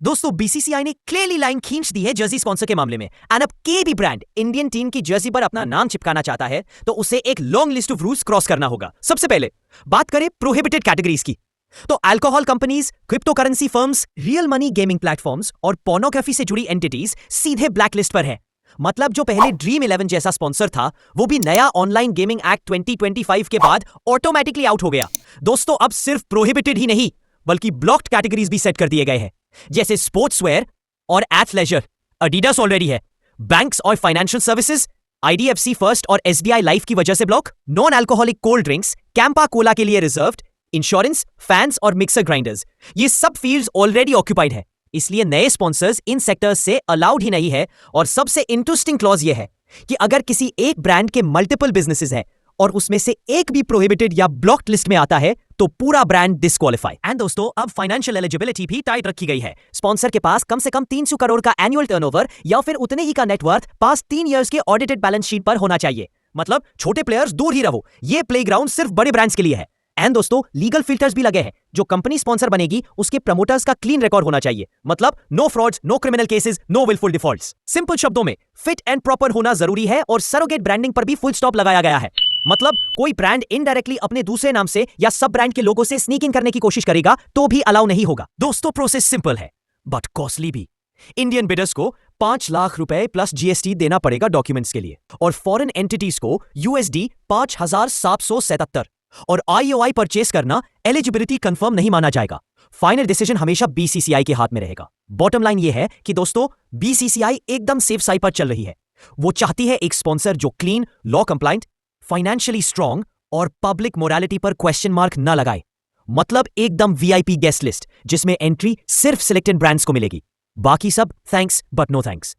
दोस्तों बीसीसीआई ने clearly line खींच दी है जर्सी स्पॉन्सर के मामले में। एंड अब के भी ब्रांड इंडियन टीम की जर्सी पर अपना नाम चिपकाना चाहता है तो उसे एक long list of rules cross करना होगा। सबसे पहले बात करें प्रोहिबिटेड कैटेगरीज की, तो alcohol companies, crypto currency firms, real money gaming platforms और पोर्नोग्राफी से जुड़ी एंटिटीज सीधे ब्लैक लिस्ट पर है। मतलब जो पहले ड्रीम 11 जैसा स्पॉन्सर था वो भी नया ऑनलाइन गेमिंग एक्ट 2025 के बाद ऑटोमेटिकली आउट हो गया। दोस्तों अब सिर्फ प्रोहिबिटेड ही नहीं बल्कि ब्लॉक्ड कैटेगरीज भी सेट कर दिए गए हैं, जैसे स्पोर्ट्सवेयर और एथलेजर एडिडास ऑलरेडी है। बैंक्स और फाइनेंशियल सर्विसेज आईडीएफसी फर्स्ट और एसबीआई लाइफ की वजह से block. Non alcoholic cold drinks Campa Cola के लिए रिजर्व्ड। इंश्योरेंस, फैंस और मिक्सर ग्राइंडर्स, ये सब फील्ड्स ऑलरेडी ऑक्यूपाइड है, इसलिए नए स्पॉन्सर्स इन सेक्टर्स से अलाउड ही नहीं है। और सबसे इंटरेस्टिंग क्लॉज ये है कि अगर किसी एक ब्रांड के मल्टीपल बिजनेसेस हैं और उसमें से एक भी प्रोहिबिटेड या ब्लॉक्ड लिस्ट में आता है तो पूरा ब्रांड डिस्क्वालीफाई। एंड दोस्तों अब फाइनेंशियल एलिजिबिलिटी भी टाइट रखी गई है। स्पॉन्सर के पास कम से कम 300 करोड़ का एनुअल टर्नओवर या फिर उतने ही का नेटवर्थ पास 3 इयर्स के ऑडिटेड बैलेंस शीट पर होना चाहिए। मतलब छोटे प्लेयर्स दूर ही रहो, ये प्लेग्राउंड सिर्फ बड़े ब्रांड्स के लिए है। एंड दोस्तों लीगल फिल्टर्स भी लगे हैं। जो कंपनी स्पॉन्सर बनेगी उसके प्रमोटर्स का क्लीन रिकॉर्ड होना चाहिए। मतलब no frauds, no criminal cases, no wilful defaults. Simple शब्दों में फिट एंड प्रॉपर होना जरूरी है और सरोगेट ब्रांडिंग पर भी फुल स्टॉप लगाया गया है। मतलब कोई ब्रांड इनडायरेक्टली अपने दूसरे नाम से या सब ब्रांड के लोगों से स्नीक इन करने की कोशिश करेगा तो भी अलाउ नहीं होगा। दोस्तों प्रोसेस सिंपल है बट कॉस्टली भी। इंडियन बिडर्स को 5 लाख रुपए प्लस जीएसटी देना पड़ेगा डॉक्यूमेंट्स के लिए और फॉरेन एंटिटीज को यूएसडी 5,777 और आईओआई परचेस करना एलिजिबिलिटी कंफर्म नहीं माना जाएगा। फाइनल डिसीजन हमेशा बीसीसीआई के हाथ में रहेगा। बॉटम लाइन यह है कि दोस्तों बीसीसीआई एकदम सेफ साइड पर चल रही है। वो चाहती है एक स्पॉन्सर जो clean, law compliant, financially strong और पब्लिक मोरालिटी पर क्वेश्चन मार्क ना लगाए। मतलब एकदम वीआईपी गेस्ट लिस्ट जिसमें एंट्री सिर्फ सिलेक्टेड ब्रांड्स को मिलेगी, बाकी सब थैंक्स बट नो थैंक्स।